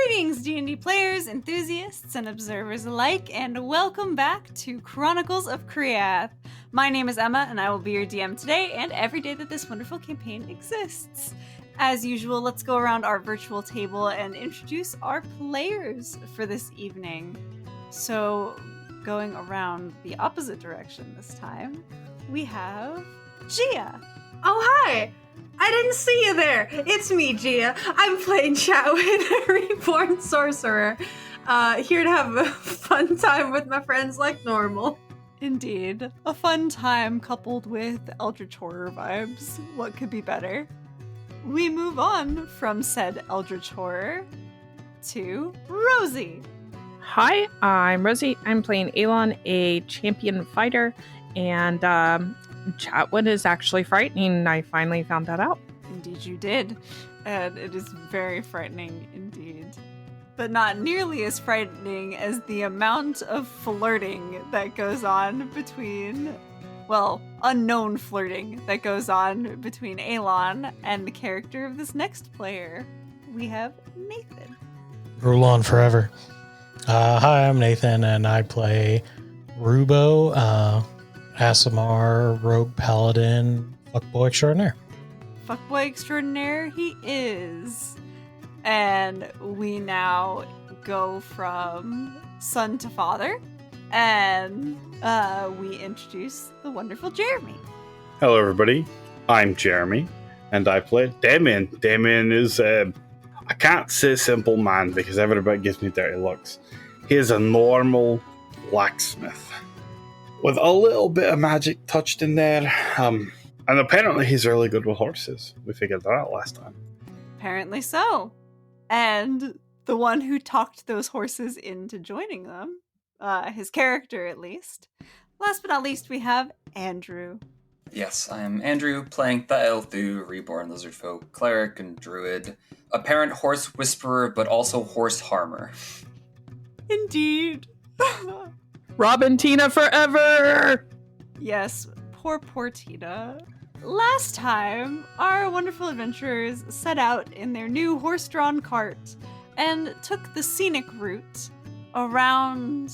Greetings, D&D players, enthusiasts, and observers alike, and welcome back to Chronicles of Kriath. My name is Emma, and I will be your DM today and every day that this wonderful campaign exists. As usual, let's go around our virtual table and introduce our players for this evening. So, going around the opposite direction this time, we have Gia. Oh, hi! I didn't see you there! It's me, Gia. I'm playing Chatwin, a reborn sorcerer. Here to have a fun time with my friends like normal. Indeed. A fun time coupled with Eldritch Horror vibes. What could be better? We move on from said Eldritch Horror to Rosie. Hi, I'm Rosie. I'm playing Elon, a champion fighter, and Chatwood is actually frightening. I finally found that out. Indeed you did, and it is very frightening indeed. But not nearly as frightening as the amount of flirting that goes on between, well, unknown flirting that goes on between Elon and the character of this next player. We have Nathan. Rule on forever. Hi, I'm Nathan, and I play Rubo, Asimar, Rogue Paladin, Fuckboy Extraordinaire. Fuckboy Extraordinaire he is. And we now go from son to father, and we introduce the wonderful Jeremy. Hello, everybody. I'm Jeremy, and I play Damien. Damien is I can't say simple man because everybody gives me dirty looks. He is a normal blacksmith with a little bit of magic touched in there. And apparently he's really good with horses. We figured that out last time. Apparently so. And the one who talked those horses into joining them, his character at least. Last but not least, we have Andrew. Yes, I am Andrew, playing Thael Thu, reborn lizardfolk, cleric and druid, apparent horse whisperer, but also horse harmer. Indeed. Robin Tina forever! Yes, poor Tina. Last time, our wonderful adventurers set out in their new horse-drawn cart and took the scenic route around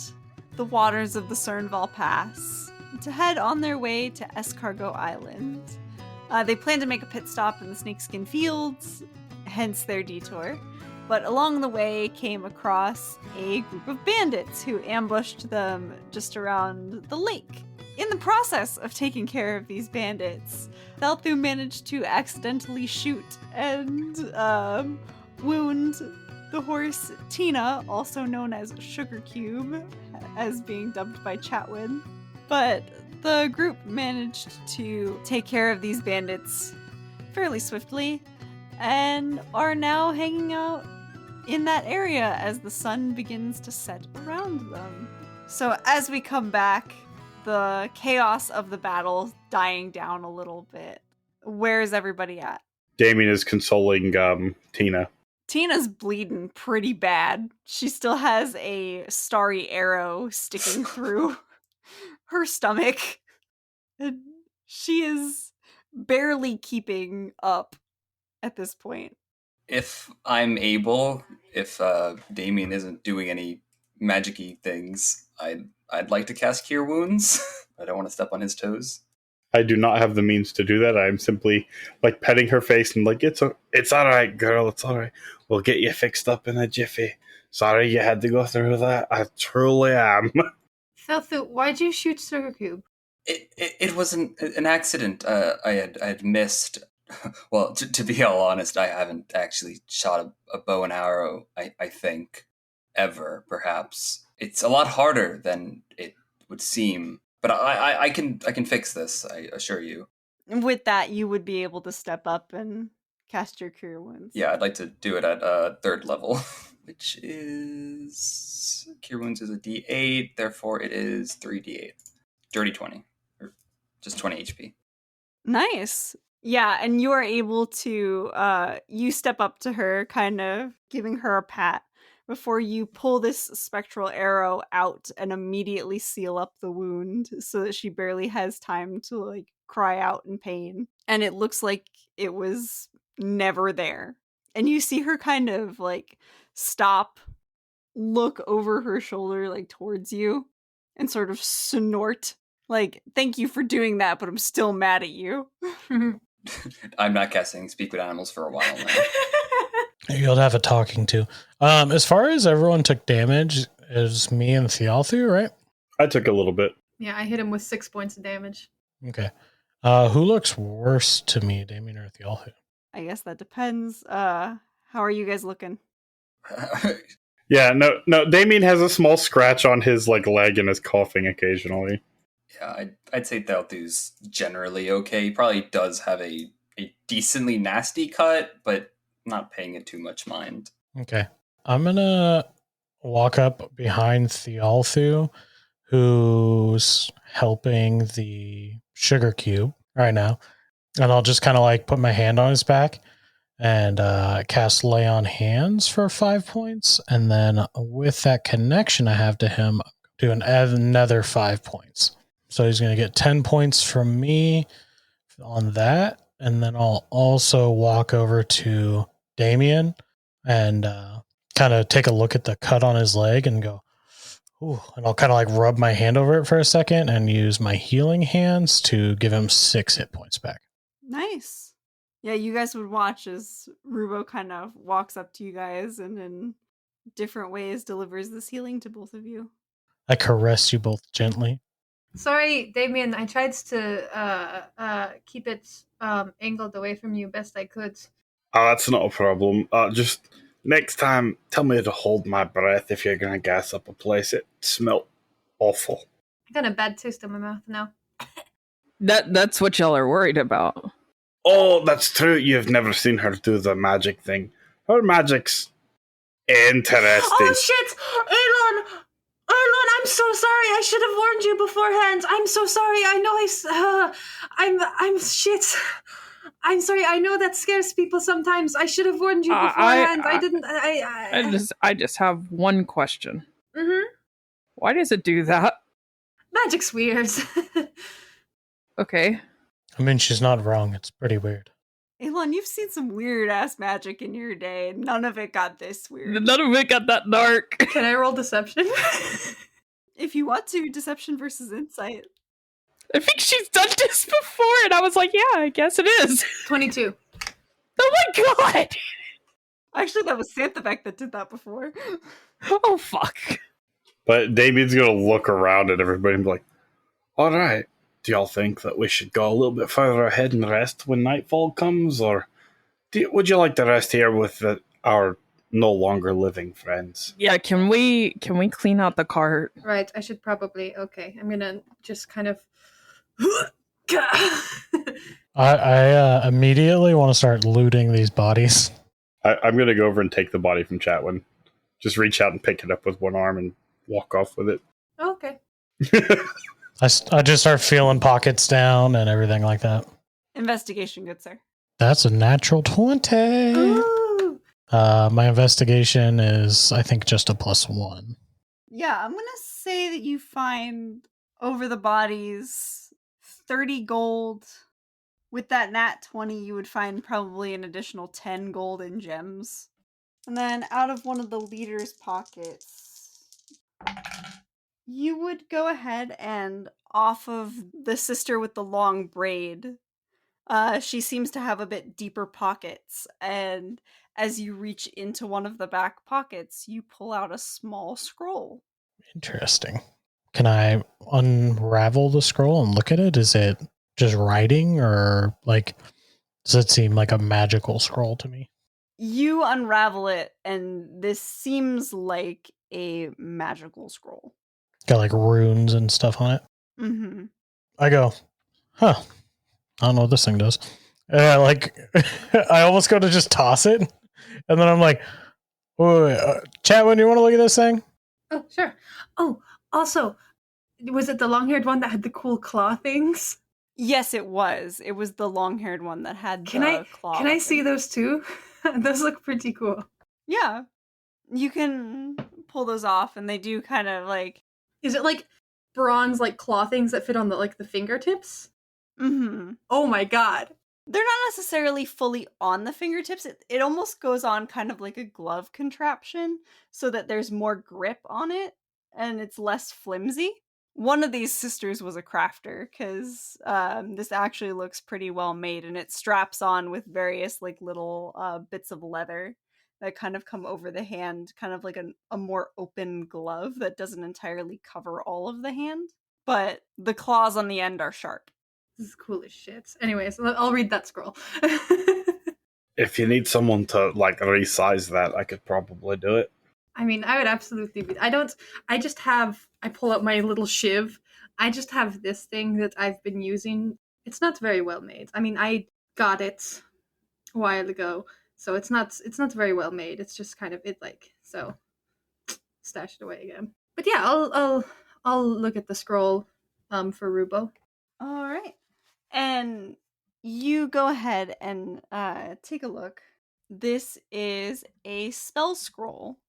the waters of the Cernval Pass to head on their way to Escargot Island. They planned to make a pit stop in the Snakeskin Fields, hence their detour, but along the way came across a group of bandits who ambushed them just around the lake. In the process of taking care of these bandits, Thelthu managed to accidentally shoot and wound the horse Tina, also known as Sugar Cube, as being dubbed by Chatwin. But the group managed to take care of these bandits fairly swiftly and are now hanging out in that area as the sun begins to set around them. So as we come back, the chaos of the battle dying down a little bit. Where's everybody at? Damien is consoling Tina. Tina's bleeding pretty bad. She still has a starry arrow sticking through her stomach. And she is barely keeping up at this point. If I'm able, if Damien isn't doing any magic-y things, I'd like to cast Cure Wounds. I don't want to step on his toes. I do not have the means to do that. I'm simply like petting her face and like, it's all right, girl. It's all right. We'll get you fixed up in a jiffy. Sorry you had to go through that. I truly am. Thelthu, why'd you shoot Sugar Cube? It was an accident. I had missed. Well, to be all honest, I haven't actually shot a bow and arrow. I think ever, perhaps. It's a lot harder than it would seem, but I can fix this. I assure you. With that, you would be able to step up and cast your Cure Wounds. Yeah, I'd like to do it at 3rd level, which is Cure Wounds is a D8, therefore it is 3D8, dirty 20, or just 20 HP. Nice. Yeah, and you are able to you step up to her, kind of giving her a pat before you pull this spectral arrow out and immediately seal up the wound so that she barely has time to like cry out in pain. And it looks like it was never there. And you see her kind of like stop, look over her shoulder like towards you, and sort of snort. Like, thank you for doing that, but I'm still mad at you. I'm not casting Speak with Animals for a while now. You'll have a talking to. As far as everyone took damage, it was me and Thialthu, right? I took a little bit. Yeah, I hit him with 6 points of damage. Okay. Who looks worse to me, Damien or Thialthu? I guess that depends. How are you guys looking? Yeah, no. Damien has a small scratch on his like leg and is coughing occasionally. Yeah, I'd say Thelthu's generally okay. He probably does have a decently nasty cut, but not paying it too much mind. Okay. I'm gonna walk up behind Thialthu, who's helping the sugar cube right now. And I'll just kind of like put my hand on his back and cast Lay on Hands for 5 points. And then with that connection I have to him, do another 5 points. So he's going to get 10 points from me on that. And then I'll also walk over to Damien and kind of take a look at the cut on his leg and go, ooh, and I'll kind of like rub my hand over it for a second and use my healing hands to give him 6 hit points back. Nice. Yeah, you guys would watch as Rubo kind of walks up to you guys and in different ways delivers this healing to both of you. I caress you both gently. Sorry, Damien, I tried to keep it angled away from you best I could. Oh, that's not a problem. Just next time, tell me to hold my breath if you're going to gas up a place. It smelled awful. I got a bad taste in my mouth now. That's what y'all are worried about. Oh, that's true. You've never seen her do the magic thing. Her magic's interesting. Oh shit! Elon, I'm so sorry. I should have warned you beforehand. I'm so sorry. I know I'm shit. I'm sorry. I know that scares people sometimes. I should have warned you beforehand. I didn't. I just have one question. Mm-hmm. Why does it do that? Magic's weird. Okay. I mean, she's not wrong. It's pretty weird. Elon, you've seen some weird ass magic in your day. None of it got this weird. None of it got that dark. Can I roll deception? If you want to, deception versus insight. I think she's done this before, and I was like, yeah, I guess it is. 22. Oh my god! Actually, that was Santhabek that did that before. Oh, fuck. But Damien's going to look around at everybody and be like, all right, do y'all think that we should go a little bit further ahead and rest when nightfall comes? Or would you like to rest here with our no longer living friends? Yeah, can we clean out the cart? Right, I should probably. Okay, I'm gonna just kind of. I immediately want to start looting these bodies. I'm going to go over and take the body from Chatwin. Just reach out and pick it up with one arm and walk off with it. Okay. I just start feeling pockets down and everything like that. Investigation, good sir. That's a natural 20. Ooh. My investigation is, I think, just a +1. Yeah, I'm gonna say that you find over the bodies 30 gold. With that nat 20, you would find probably an additional 10 gold in gems. And then out of one of the leader's pockets, you would go ahead and off of the sister with the long braid, she seems to have a bit deeper pockets. And as you reach into one of the back pockets, you pull out a small scroll. Interesting. Can I unravel the scroll and look at it? Is it just writing, or like, does it seem like a magical scroll to me? You unravel it, and this seems like a magical scroll. Got like runes and stuff on it. Mm-hmm. I go, huh? I don't know what this thing does. Like, I almost go to just toss it, and then I'm like, wait, Chatwin, you want to look at this thing? Oh, sure. Oh, also, was it the long-haired one that had the cool claw things? Yes, it was. It was the long-haired one that had Can the claw. Can I see weapon. those too? Those look pretty cool. Yeah. You can pull those off, and they do kind of like... Is it like bronze, like claw things that fit on the fingertips? Mm-hmm. Oh my god. They're not necessarily fully on the fingertips. It almost goes on kind of like a glove contraption so that there's more grip on it and it's less flimsy. One of these sisters was a crafter because this actually looks pretty well made, and it straps on with various like little bits of leather that kind of come over the hand, kind of like a more open glove that doesn't entirely cover all of the hand. But the claws on the end are sharp. This is cool as shit. Anyways, I'll read that scroll. If you need someone to like resize that, I could probably do it. I mean, I would absolutely be. I pull out my little shiv. I just have this thing that I've been using. It's not very well made. I mean, I got it a while ago, so it's not very well made. It's just kind of so stash it away again. But yeah, I'll look at the scroll for Rubo. All right. And you go ahead and take a look. This is a spell scroll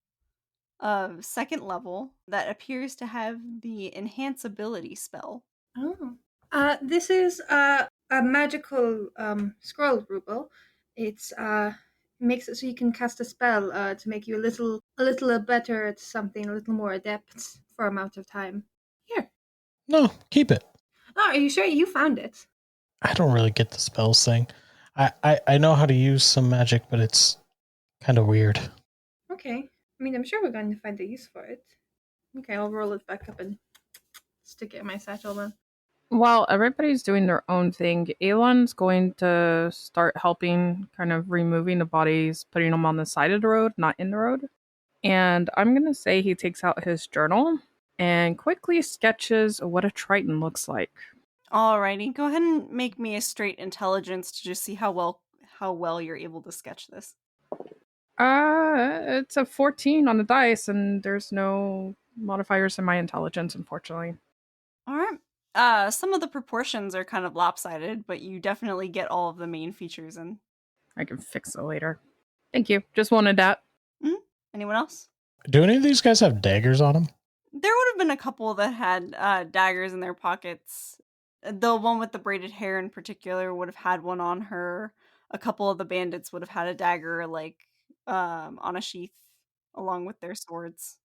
of 2nd level that appears to have the enhance ability spell. Oh. This is a magical scroll, Rubo. It's makes it so you can cast a spell to make you a little better at something, a little more adept for amount of time. Here. No, keep it. Oh, are you sure you found it? I don't really get the spells thing. I know how to use some magic, but it's kind of weird. Okay. I mean, I'm sure we're going to find a use for it. Okay, I'll roll it back up and stick it in my satchel then. While everybody's doing their own thing, Elon's going to start helping, kind of removing the bodies, putting them on the side of the road, not in the road. And I'm going to say he takes out his journal and quickly sketches what a Triton looks like. Alrighty, go ahead and make me a straight intelligence to just see how well you're able to sketch this. It's a 14 on the dice, and there's no modifiers in my intelligence, unfortunately. Alright. Some of the proportions are kind of lopsided, but you definitely get all of the main features in. I can fix it later. Thank you. Just wanted that. Anyone else? Do any of these guys have daggers on them? There would have been a couple that had daggers in their pockets. The one with the braided hair in particular would have had one on her. A couple of the bandits would have had a dagger, like, on a sheath, along with their swords.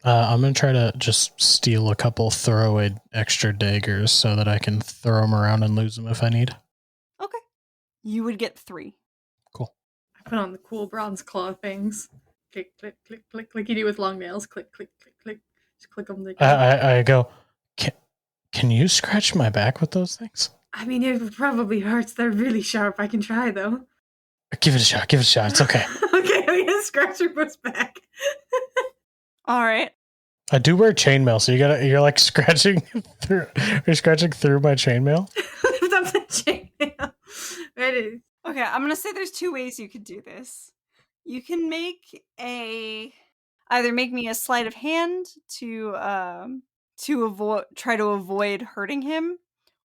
I'm going to try to just steal a couple throwaway extra daggers so that I can throw them around and lose them if I need. Okay. You would get 3. Cool. I put on the cool bronze claw things. Click, click, click, click, like you do with long nails. Click, click, click, click. Just click them. I go, can you scratch my back with those things? I mean, it probably hurts. They're really sharp. I can try, though. Give it a shot. Give it a shot. It's okay. Okay, I'm gonna scratch your foot's back. All right. I do wear chainmail, so you're like scratching through. You're scratching through my chainmail. Lift up the chainmail. Ready? Okay, I'm gonna say there's 2 ways you could do this. You can either make me a sleight of hand to try to avoid hurting him,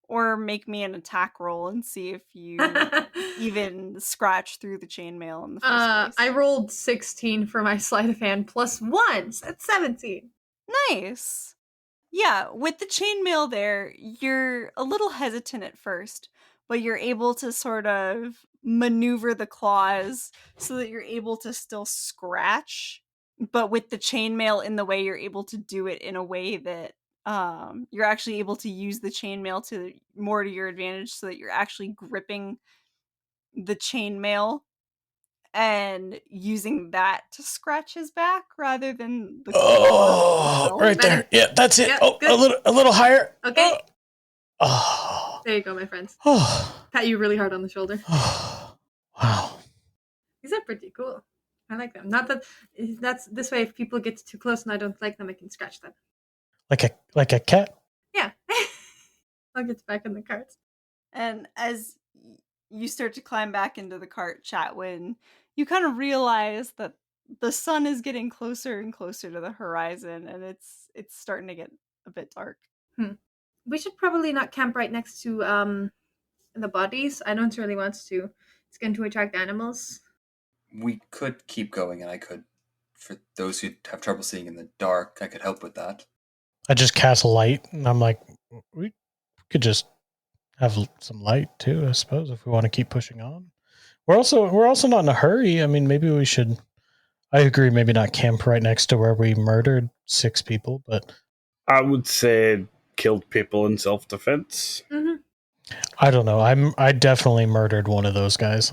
or make me an attack roll and see if you even scratch through the chainmail in the first place. I rolled 16 for my sleight of hand plus 1, so that's 17. Nice. Yeah, with the chainmail there, you're a little hesitant at first, but you're able to sort of maneuver the claws so that you're able to still scratch, but with the chainmail in the way, you're able to do it in a way that you're actually able to use the chainmail to your advantage, so that you're actually gripping the chainmail and using that to scratch his back rather than the Oh, right there. Yeah, that's it. Yeah, oh, good. a little higher. Okay. Oh. There you go, my friends. Oh. Pat you really hard on the shoulder. Oh. Wow. These are pretty cool. I like them. Not that's this way. If people get too close and I don't like them, I can scratch them. Like a cat. Yeah. I'll get back in the carts. And as you start to climb back into the cart, Chatwin, you kind of realize that the sun is getting closer and closer to the horizon, and it's starting to get a bit dark. We should probably not camp right next to the bodies. I don't really want to. It's going to attract animals. We could keep going, and I could, for those who have trouble seeing in the dark, I could help with that. I just cast light, and I'm like, we could just have some light too, I suppose, if we want to keep pushing on. We're also not in a hurry. I mean, maybe we should. I agree. Maybe not camp right next to where we murdered 6 people, but I would say killed people in self-defense. Hmm. I don't know. I definitely murdered one of those guys.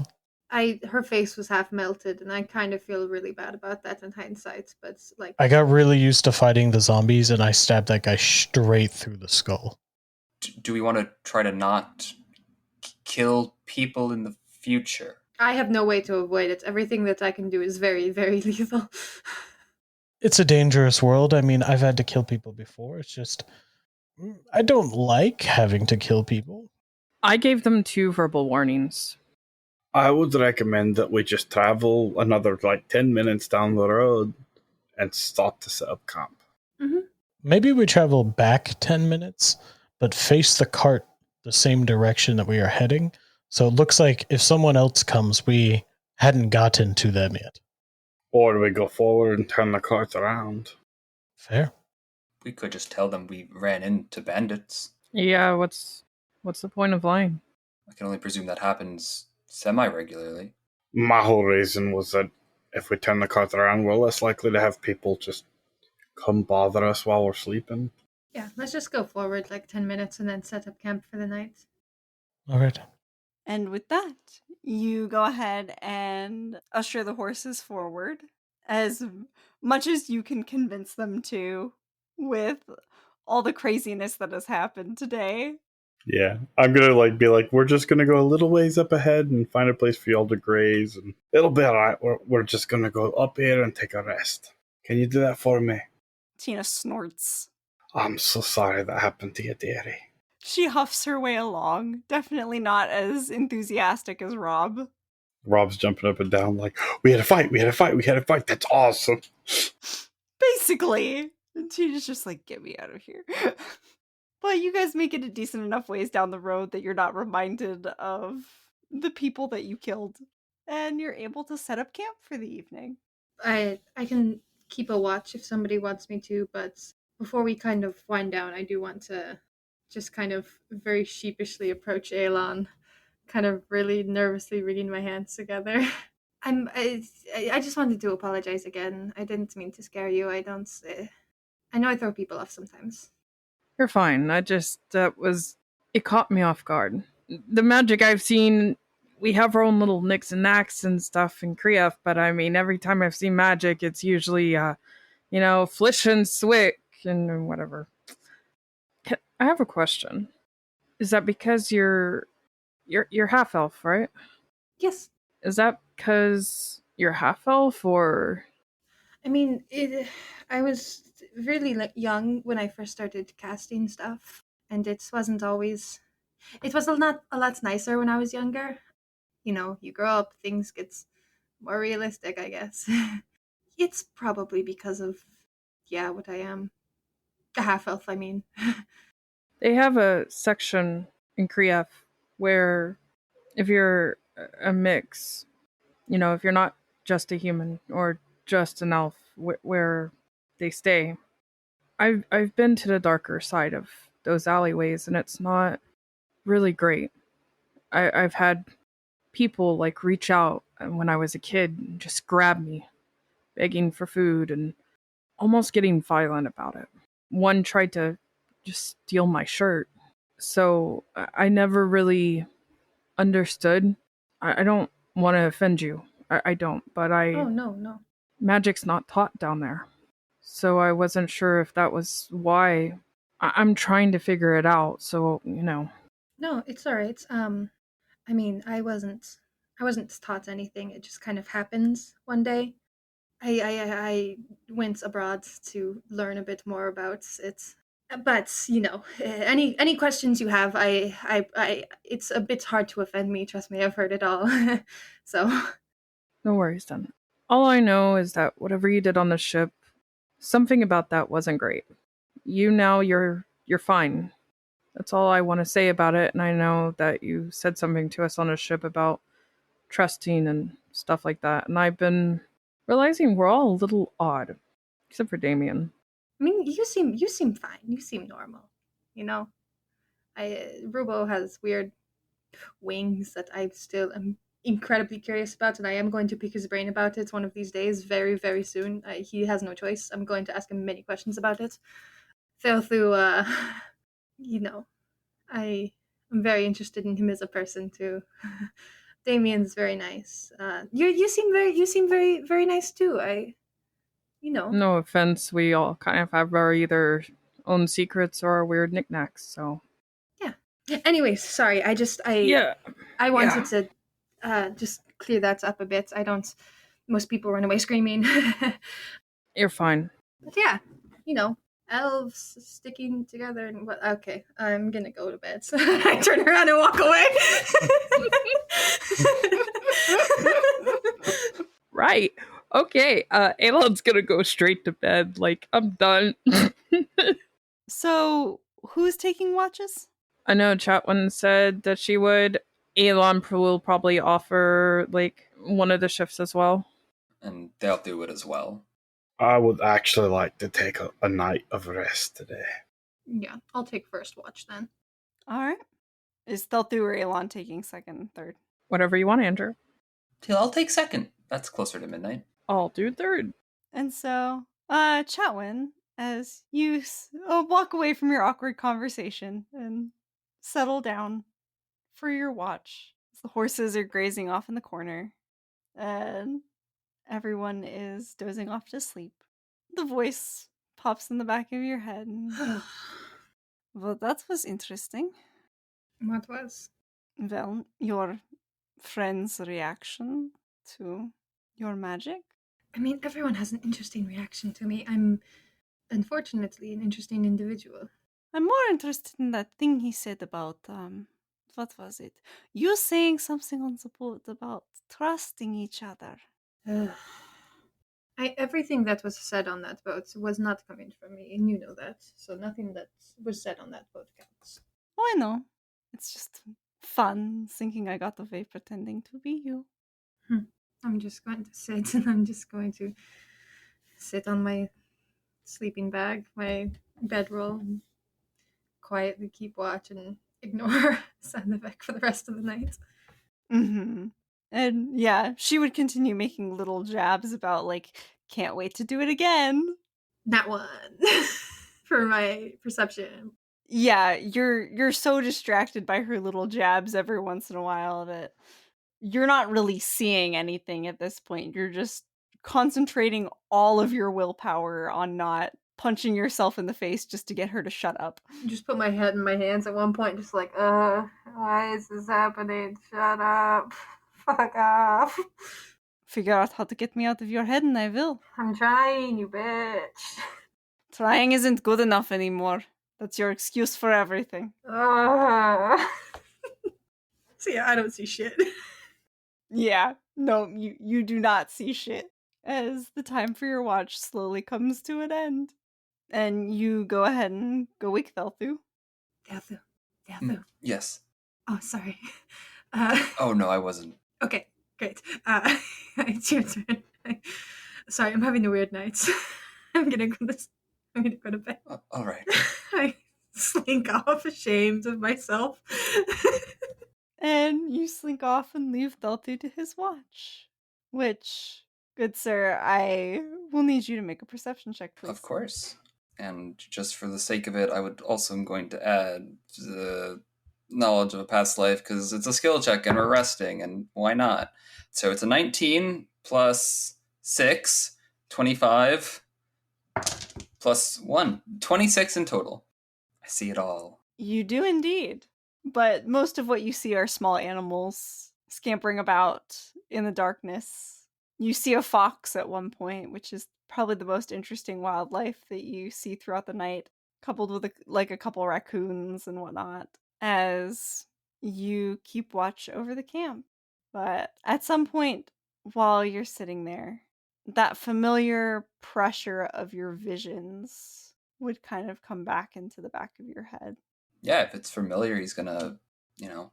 Her face was half melted, and I kind of feel really bad about that in hindsight. But like, I got really used to fighting the zombies, and I stabbed that guy straight through the skull. Do we want to try to not kill people in the future? I have no way to avoid it. Everything that I can do is very, very lethal. It's a dangerous world. I mean, I've had to kill people before. It's just I don't like having to kill people. I gave them 2 verbal warnings. I would recommend that we just travel another 10 minutes down the road and stop to set up camp. Maybe we travel back 10 minutes, but face the cart the same direction that we are heading. So it looks like if someone else comes, we hadn't gotten to them yet. Or we go forward and turn the cart around. Fair. We could just tell them we ran into bandits. Yeah, what's the point of lying? I can only presume that happens semi-regularly. My whole reason was that if we turn the cart around, we're less likely to have people just come bother us while we're sleeping. Yeah, let's just go forward 10 minutes and then set up camp for the night. All right. And with that, you go ahead and usher the horses forward as much as you can convince them to with all the craziness that has happened today. Yeah, I'm gonna be like, we're just gonna go a little ways up ahead and find a place for y'all to graze, and it'll be alright. We're just gonna go up here and take a rest. Can you do that for me? Tina snorts. I'm so sorry that happened to you, dearie. She huffs her way along, definitely not as enthusiastic as Rob. Rob's jumping up and down like, we had a fight, that's awesome. Basically. And Tina's just like, get me out of here. But you guys make it a decent enough ways down the road that you're not reminded of the people that you killed. And you're able to set up camp for the evening. I can keep a watch if somebody wants me to, but before we kind of wind down, I do want to just kind of very sheepishly approach Elon, kind of really nervously wringing my hands together. I just wanted to apologize again. I didn't mean to scare you. I know I throw people off sometimes. You're fine. It caught me off guard. The magic I've seen, we have our own little nicks and knacks and stuff in Krief, but I mean, every time I've seen magic, it's usually, flish and swick and whatever. I have a question. Is that because you're half elf, right? Yes. Is that because you're half elf, or? I mean, I was really young when I first started casting stuff, and it was a lot nicer when I was younger. You grow up, things get more realistic, I guess. It's probably because of, what I am. A half elf, I mean. They have a section in Krief where if you're a mix, if you're not just a human or just an elf, where they stay. I've been to the darker side of those alleyways, and it's not really great. I've had people reach out when I was a kid and just grab me, begging for food and almost getting violent about it. One tried to just steal my shirt. So I never really understood. I don't want to offend you. I don't, but Oh, no. magic's not taught down there. So I wasn't sure if that was why. I'm trying to figure it out, so, No, it's alright. I mean, I wasn't taught anything. It just kind of happens one day. I went abroad to learn a bit more about it. But any questions you have, it's a bit hard to offend me. Trust me, I've heard it all. So no worries then. All I know is that whatever you did on the ship, something about that wasn't great. You're fine. That's all I want to say about it, and I know that you said something to us on the ship about trusting and stuff like that, and I've been realizing we're all a little odd, except for Damien. I mean, you seem fine. You seem normal. Rubo has weird wings that I still am incredibly curious about, and I am going to pick his brain about it one of these days, very, very soon. He has no choice. I'm going to ask him many questions about it. Thelthu, I am very interested in him as a person too. Damien's very nice. You seem very, very nice too. No offense, we all kind of have our either own secrets or our weird knickknacks, so. Yeah. Anyways, sorry. Yeah. I wanted to just clear that up a bit. Most people run away screaming. You're fine. But yeah, elves sticking together and what? Okay, I'm gonna go to bed. So I turn around and walk away. Right. Okay. Alon's gonna go straight to bed. Like, I'm done. So, who's taking watches? I know Chatwin said that she would. Elon will probably offer, like, one of the shifts as well. And they'll do it as well. I would actually like to take a night of rest today. Yeah, I'll take first watch then. All right. Is Thelthu or Elon taking second and third? Whatever you want, Andrew. I'll take second. That's closer to midnight. I'll do third. And so, Chatwin, as you walk away from your awkward conversation and settle down for your watch, as the horses are grazing off in the corner, and everyone is dozing off to sleep, the voice pops in the back of your head. Well, that was interesting. What was? Well, your friend's reaction to your magic? I mean, everyone has an interesting reaction to me. I'm, unfortunately, an interesting individual. I'm more interested in that thing he said about, what was it? You saying something on the boat about trusting each other. Everything that was said on that boat was not coming from me, and you know that. So nothing that was said on that boat counts. Oh, I know. It's just fun thinking I got away pretending to be you. I'm just going to sit, and I'm just going to sit on my sleeping bag, my bedroll, and quietly keep watch and ignore Sandevek for the rest of the night. Mm-hmm. And yeah, she would continue making little jabs about, like, can't wait to do it again. That one. For my perception. Yeah, you're so distracted by her little jabs every once in a while that you're not really seeing anything at this point. You're just concentrating all of your willpower on not punching yourself in the face just to get her to shut up. Just put my head in my hands at one point, just like, why is this happening? Shut up. Fuck off. Figure out how to get me out of your head and I will. I'm trying, you bitch. Trying isn't good enough anymore. That's your excuse for everything. So yeah, I don't see shit. Yeah, no, you do not see shit. As the time for your watch slowly comes to an end. And you go ahead and go wake Thelthu. Thelthu. Yes. Oh, sorry. Oh, no, I wasn't. Okay, great. It's your turn. Sorry, I'm having a weird night. I'm gonna go to bed. All right. I slink off, ashamed of myself. And you slink off and leave Thelthu to his watch. Which, good sir, I will need you to make a perception check, please. Of course. And just for the sake of it, I would also going to add the knowledge of a past life, because it's a skill check and we're resting, and why not? So it's a 19 plus 6, 25, plus 1, 26 in total. I see it all. You do indeed. But most of what you see are small animals scampering about in the darkness. You see a fox at one point, which is probably the most interesting wildlife that you see throughout the night, coupled with a couple raccoons and whatnot, as you keep watch over the camp. But at some point while you're sitting there, that familiar pressure of your visions would kind of come back into the back of your head. Yeah, if it's familiar, he's gonna,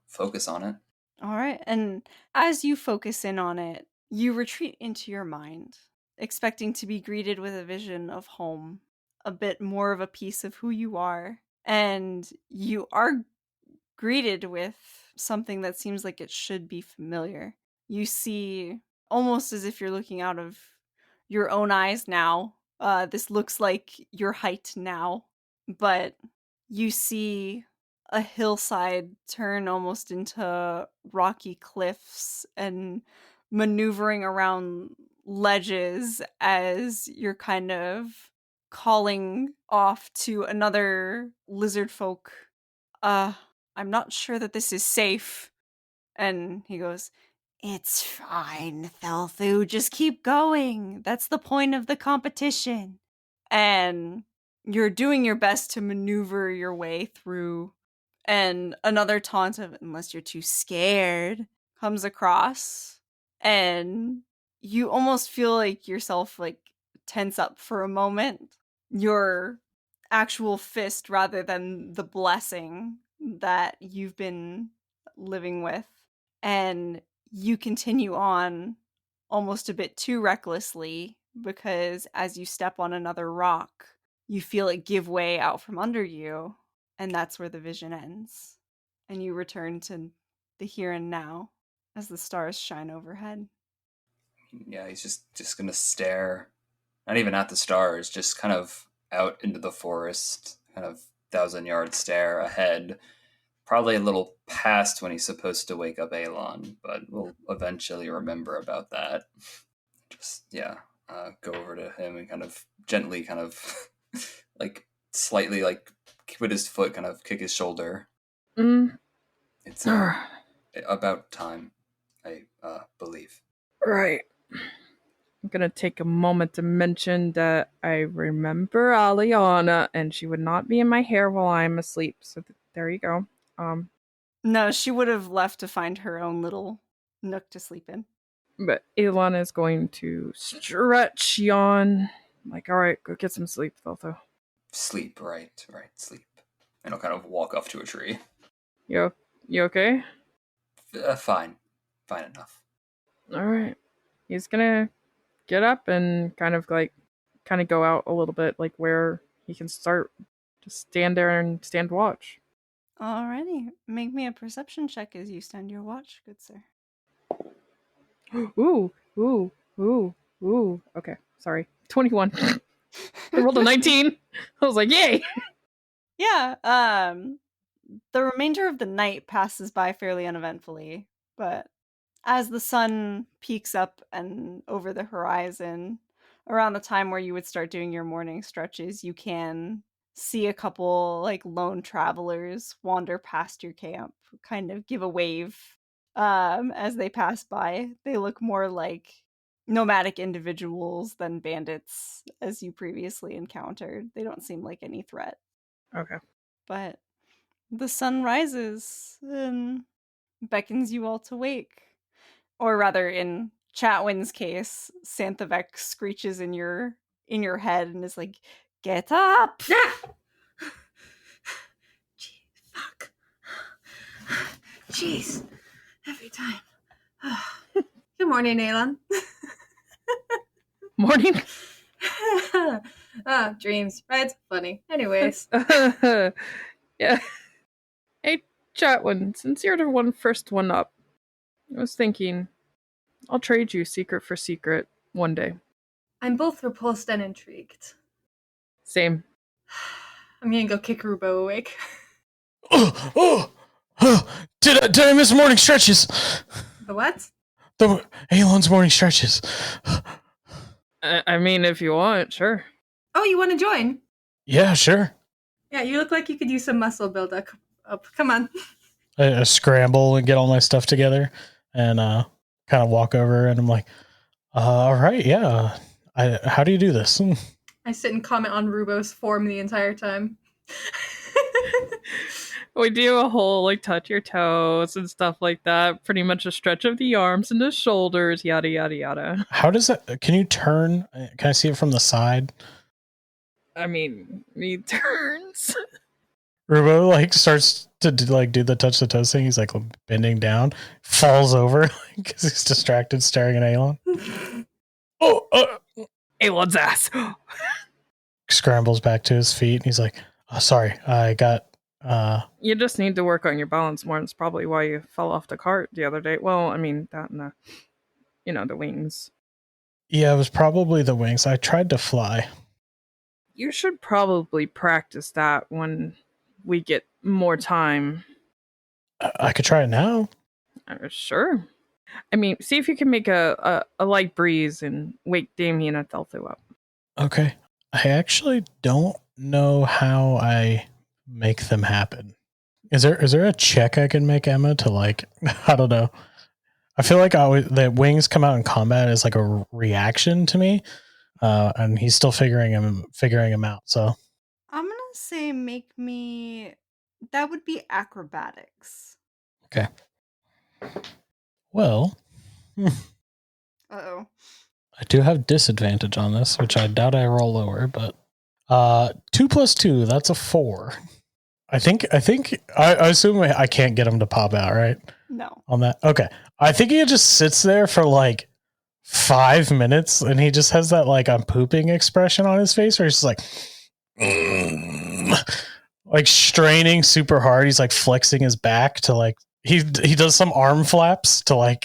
focus on it. All right. And as you focus in on it, you retreat into your mind, expecting to be greeted with a vision of home, a bit more of a piece of who you are. And you are greeted with something that seems like it should be familiar. You see, almost as if you're looking out of your own eyes now. This looks like your height now, but you see a hillside turn almost into rocky cliffs and maneuvering around ledges as you're kind of calling off to another lizard folk. I'm not sure that this is safe. And he goes, "It's fine, Thelthu. Just keep going. That's the point of the competition." And you're doing your best to maneuver your way through. And another taunt of, "Unless you're too scared," comes across. And you almost feel like yourself like tense up for a moment. Your actual fist rather than the blessing that you've been living with. And you continue on almost a bit too recklessly because as you step on another rock, you feel it give way out from under you, and that's where the vision ends. And you return to the here and now as the stars shine overhead. Yeah, he's just gonna stare, not even at the stars, just kind of out into the forest, kind of 1,000-yard stare ahead. Probably a little past when he's supposed to wake up Elon, but we'll eventually remember about that. Just, go over to him and kind of gently like slightly like with his foot kind of kick his shoulder. It's about time, I believe. Right. I'm gonna take a moment to mention that I remember Aliana, and she would not be in my hair while I'm asleep. So there you go. No, she would have left to find her own little nook to sleep in. But Aliana is going to stretch, yawn. Like, all right, go get some sleep, Theltho. Sleep, right, sleep. And I'll kind of walk off to a tree. You okay? Fine enough. All right. He's gonna get up and kind of go out a little bit, like where he can start. Just stand there and stand watch. Alrighty, make me a perception check as you stand your watch, good sir. Ooh. Okay, sorry. 21. I rolled a 19. I was like, yay! Yeah, the remainder of the night passes by fairly uneventfully, but as the sun peaks up and over the horizon, around the time where you would start doing your morning stretches, you can see a couple like lone travelers wander past your camp, kind of give a wave as they pass by. They look more like nomadic individuals than bandits as you previously encountered. They don't seem like any threat. Okay. But the sun rises and beckons you all to wake. Or rather, in Chatwin's case, Santhavek screeches in your head and is like, "Get up!" Fuck. Jeez. Every time. Good morning, Elon. Morning. Dreams, right? Funny. Anyways. Yeah. Hey, Chatwin, since you're the first one up, I was thinking, I'll trade you secret for secret one day. I'm both repulsed and intrigued. Same. I'm gonna go kick Rubo awake. Did I miss morning stretches? The what? The Elon's morning stretches. I mean, if you want, sure. Oh, you want to join? Yeah, sure. Yeah, you look like you could use some muscle build up. Come on. I scramble and get all my stuff together and kind of walk over and I'm like, all right, yeah. How do you do this? I sit and comment on Rubo's form the entire time. We do a whole, like, touch your toes and stuff like that. Pretty much a stretch of the arms and the shoulders, yada, yada, yada. How does that, can you turn? Can I see it from the side? I mean, he turns. Rubo, like, starts to do the touch the toes thing. He's, like, bending down, falls over because he's distracted staring at Elon. Elon's ass. Scrambles back to his feet and he's like, oh, sorry, I got You just need to work on your balance more. It's probably why you fell off the cart the other day. Well, I mean, that and the wings. Yeah, it was probably the wings. I tried to fly. You should probably practice that when we get more time. I could try it now. Sure. I mean, see if you can make a light breeze and wake Damien and Thelthu up. Okay. I actually don't know how I make them happen. Is there a check I can make, Emma, to like, I don't know. I feel like the wings come out in combat as like a reaction to me. And he's still figuring him out. So I'm gonna say make me. That would be acrobatics. okay. Well, Uh-oh. I do have disadvantage on this, which I doubt I roll lower, but 2 + 2, that's a 4. I assume I can't get him to pop out, right? No. On that. Okay. I think he just sits there for like 5 minutes and he just has that like I'm pooping expression on his face where he's just like like straining super hard. He's like flexing his back to like he does some arm flaps to like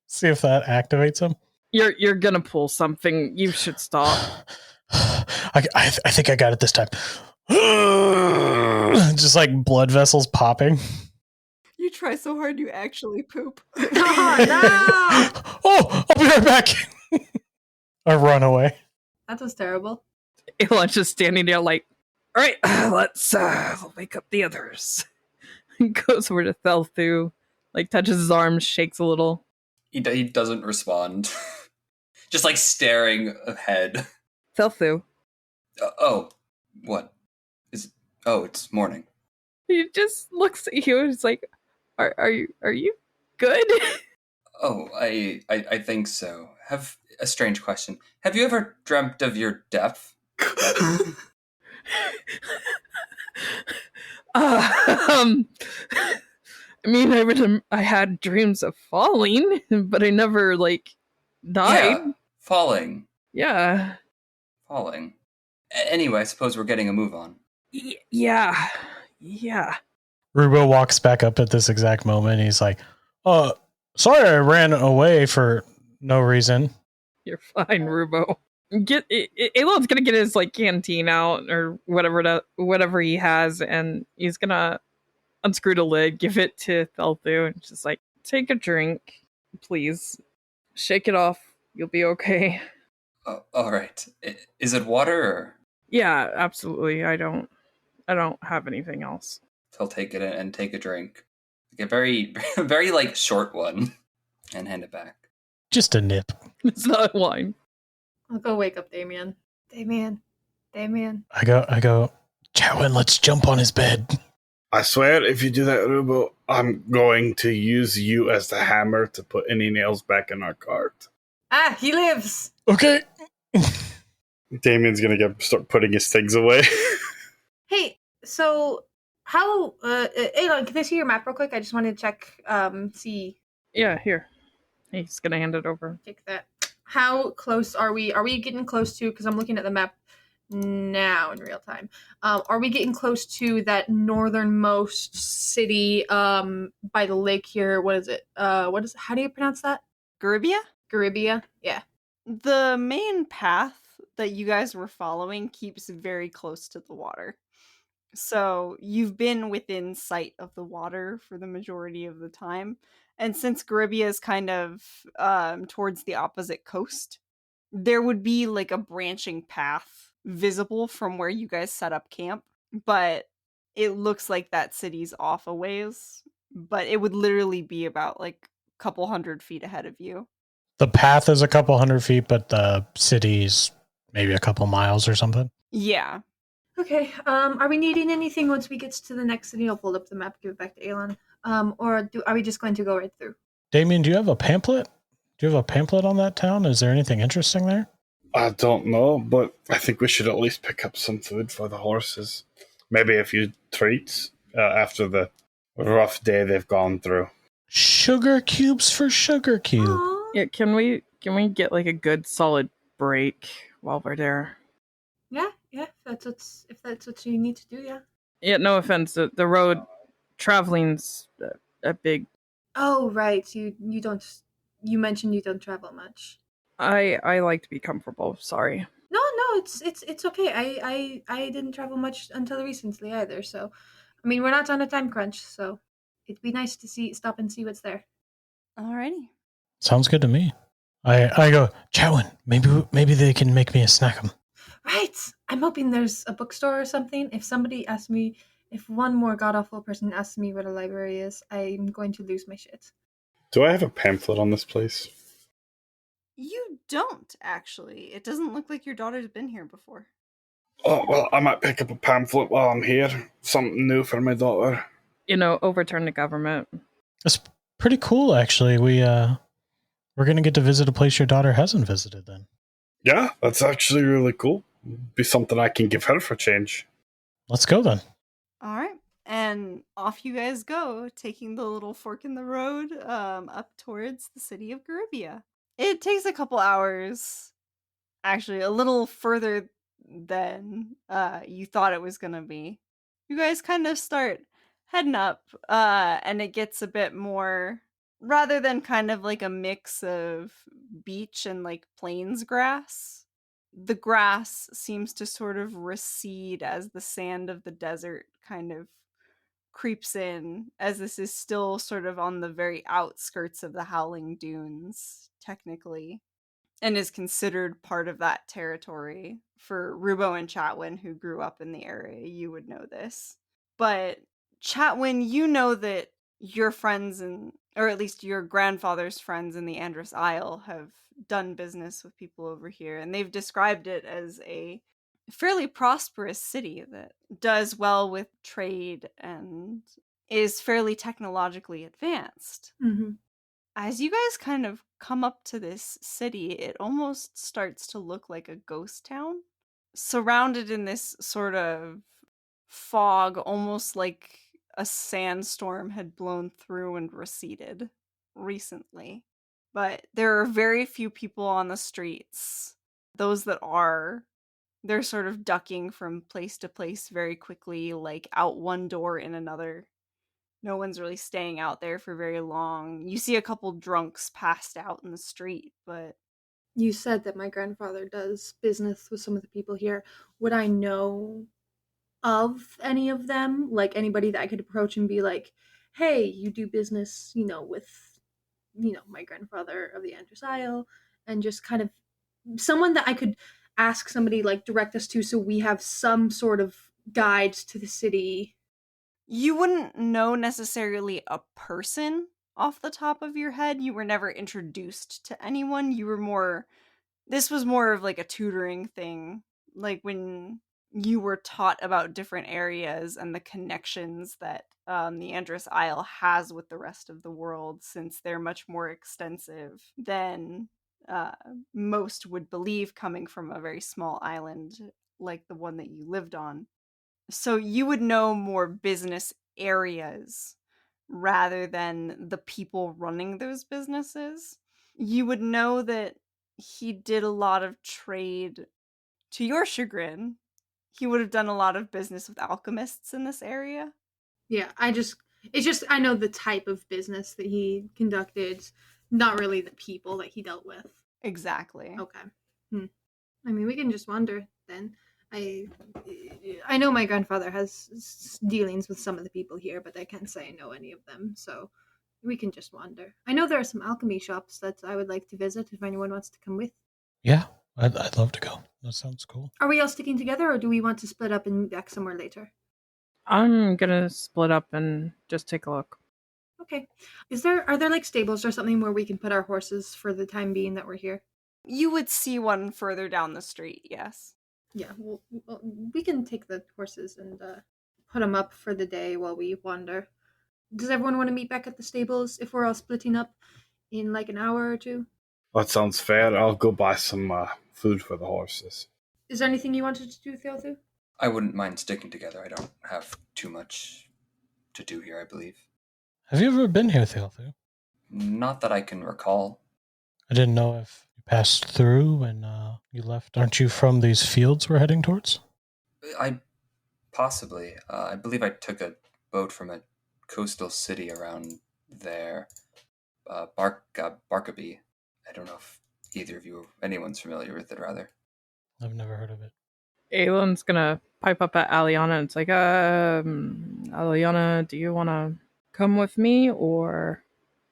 see if that activates him. You're gonna pull something. You should stop. I think I got it this time. Just like blood vessels popping. You try so hard you actually poop. Oh, no! Oh, I'll be right back. I run away. That was terrible. Elon's just standing there like, all right, let's wake up the others. Goes over to Thelthu, like touches his arm, shakes a little. He doesn't respond. Just like staring ahead. Thelthu. Oh, what? It's morning. He just looks at you and is like, are you good? Oh, I think so. Have a strange question. Have you ever dreamt of your death? I mean, I had dreams of falling, but I never like died. Yeah, falling. Yeah. Falling. Anyway, I suppose we're getting a move on. Yeah. Rubo walks back up at this exact moment. He's like, sorry I ran away for no reason. You're fine, Rubo. Elon's gonna get his like canteen out or whatever he has, and he's gonna unscrew the lid, give it to Thelthu, and just like, take a drink, please. Shake it off. You'll be okay. All right. Is it water? Or? Yeah, absolutely. I don't have anything else. He'll take it and take a drink. Like a very, very like short one, and hand it back. Just a nip. It's not wine. I'll go wake up Damien. Damien. I go, Chowan, let's jump on his bed. I swear, if you do that, Rubo, I'm going to use you as the hammer to put any nails back in our cart. Ah, he lives! Okay. Damien's gonna start putting his things away. Hey, so how Elon, can I see your map real quick? I just wanted to check see Yeah, here. He's gonna hand it over. take that. How close are we? Are we getting close to, because I'm looking at the map now in real time. Are we getting close to that northernmost city by the lake here? What is it? How do you pronounce that? Guribia? Guribia? Yeah. The main path that you guys were following keeps very close to the water. So you've been within sight of the water for the majority of the time. And since Guribia is kind of towards the opposite coast, there would be like a branching path visible from where you guys set up camp. But it looks like that city's off a ways. But it would literally be about like a couple 100 feet ahead of you. The path is a couple 100 feet, but the city's maybe a couple miles or something. Yeah. Okay. Are we needing anything once we get to the next city? I'll pull up the map, give it back to Elon. Or are we just going to go right through? Damien, do you have a pamphlet? Do you have a pamphlet on that town? Is there anything interesting there? I don't know, but I think we should at least pick up some food for the horses. Maybe a few treats after the rough day they've gone through. Sugar cubes for Sugar Cube. Aww. Yeah, can we get like a good solid break while we're there? Yeah. If that's what you need to do, yeah. Yeah, no offense. The road traveling's a big. Oh, right. You don't. You mentioned you don't travel much. I like to be comfortable. Sorry. No, it's okay. I didn't travel much until recently either. So, I mean, we're not on a time crunch, so it'd be nice to stop and see what's there. Alrighty. Sounds good to me. I go, Chatwin, maybe they can make me a snack 'em. Right. I'm hoping there's a bookstore or something. If one more god awful person asks me what a library is, I'm going to lose my shit. Do I have a pamphlet on this place? You don't, actually. It doesn't look like your daughter's been here before. Oh, well, I might pick up a pamphlet while I'm here. Something new for my daughter. Overturn the government. It's pretty cool, actually. We're gonna get to visit a place your daughter hasn't visited. Then Yeah, that's actually really cool. Be something I can give her for change. let's go then. Alright. And off you guys go, taking the little fork in the road up towards the city of Guribia. It takes a couple hours, actually a little further than you thought it was gonna be. You guys kind of start heading up, and it gets a bit more, rather than kind of like a mix of beach and like plains grass, the grass seems to sort of recede as the sand of the desert kind of creeps in, as this is still sort of on the very outskirts of the Howling Dunes, technically, and is considered part of that territory. For Rubo and Chatwin, who grew up in the area, you would know this. But Chatwin, you know that your friends or at least your grandfather's friends in the Andros Isle have done business with people over here, and they've described it as a fairly prosperous city that does well with trade and is fairly technologically advanced. Mm-hmm. As you guys kind of come up to this city, it almost starts to look like a ghost town, surrounded in this sort of fog, almost like a sandstorm had blown through and receded recently. But there are very few people on the streets. Those that are, they're sort of ducking from place to place very quickly, like out one door in another. No one's really staying out there for very long. You see a couple drunks passed out in the street, but You said that my grandfather does business with some of the people here. Would I know of any of them? Like anybody that I could approach and be like, hey, you do business, with, my grandfather of the Andros Isle, and just kind of someone that I could ask somebody like direct us to so we have some sort of guides to the city. you wouldn't know necessarily a person off the top of your head. You were never introduced to anyone. This was more of like a tutoring thing, like when you were taught about different areas and the connections that the Andros Isle has with the rest of the world, since they're much more extensive than most would believe, coming from a very small island like the one that you lived on. So you would know more business areas rather than the people running those businesses. You would know that he did a lot of trade. To your chagrin, he would have done a lot of business with alchemists in this area. Yeah, I know the type of business that he conducted, not really the people that he dealt with. Exactly. Okay. I mean, we can just wander then. I know my grandfather has dealings with some of the people here, but I can't say I know any of them, so we can just wander. I know there are some alchemy shops that I would like to visit if anyone wants to come with. Yeah, I'd love to go. That sounds cool. Are we all sticking together, or do we want to split up and be back somewhere later? I'm gonna split up and just take a look. Okay. Are there like stables or something where we can put our horses for the time being that we're here? You would see one further down the street, yes. Yeah, we can take the horses and put them up for the day while we wander. Does everyone want to meet back at the stables if we're all splitting up in like an hour or two? That sounds fair. I'll go buy some food for the horses. Is there anything you wanted to do, Theothu? I wouldn't mind sticking together. I don't have too much to do here, I believe. Have you ever been here, Theothu? Not that I can recall. I didn't know if you passed through when you left. Aren't you from these fields we're heading towards? I Possibly. I believe I took a boat from a coastal city around there. Barkaby. I don't know if either of you, anyone's familiar with it, rather. I've never heard of it. Aelin's gonna pipe up at Aliana and it's like, Aliana, do you wanna come with me or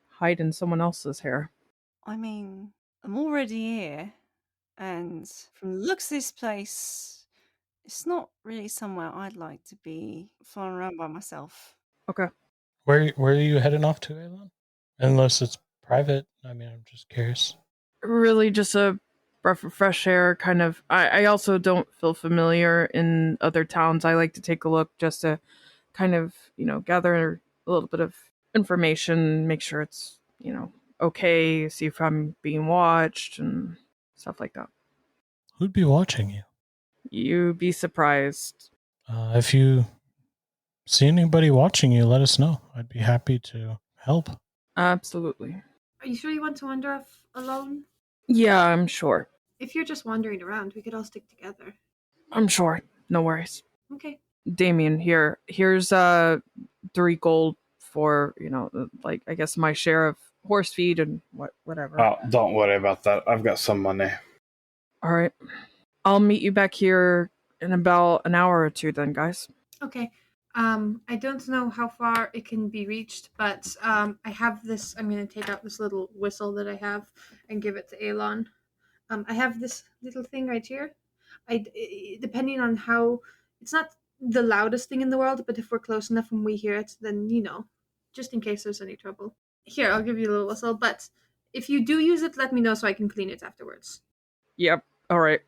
hide in someone else's hair? I mean, I'm already here, and from the looks of this place, it's not really somewhere I'd like to be flying around by myself. Okay. Where are you heading off to, Elon? Unless it's private. I mean, I'm just curious. Really just a breath of fresh air kind of. I also don't feel familiar in other towns. I like to take a look just to kind of, gather a little bit of information, make sure it's, okay, see if I'm being watched and stuff like that. Who'd be watching you? You'd be surprised. If you see anybody watching you, let us know. I'd be happy to help. Absolutely. Are you sure you want to wander off alone? Yeah, I'm sure. If you're just wandering around, we could all stick together. I'm sure. No worries. Okay. Damien, here's 3 gold for, I guess my share of horse feed and whatever. Oh, don't worry about that. I've got some money. All right. I'll meet you back here in about an hour or 2 then, guys. Okay. I don't know how far it can be reached, but I have this. I'm going to take out this little whistle that I have and give it to Elon. I have this little thing right here. Depending on how, it's not the loudest thing in the world, but if we're close enough and we hear it, then, just in case there's any trouble. Here, I'll give you a little whistle, but if you do use it, let me know so I can clean it afterwards. Yep. All right.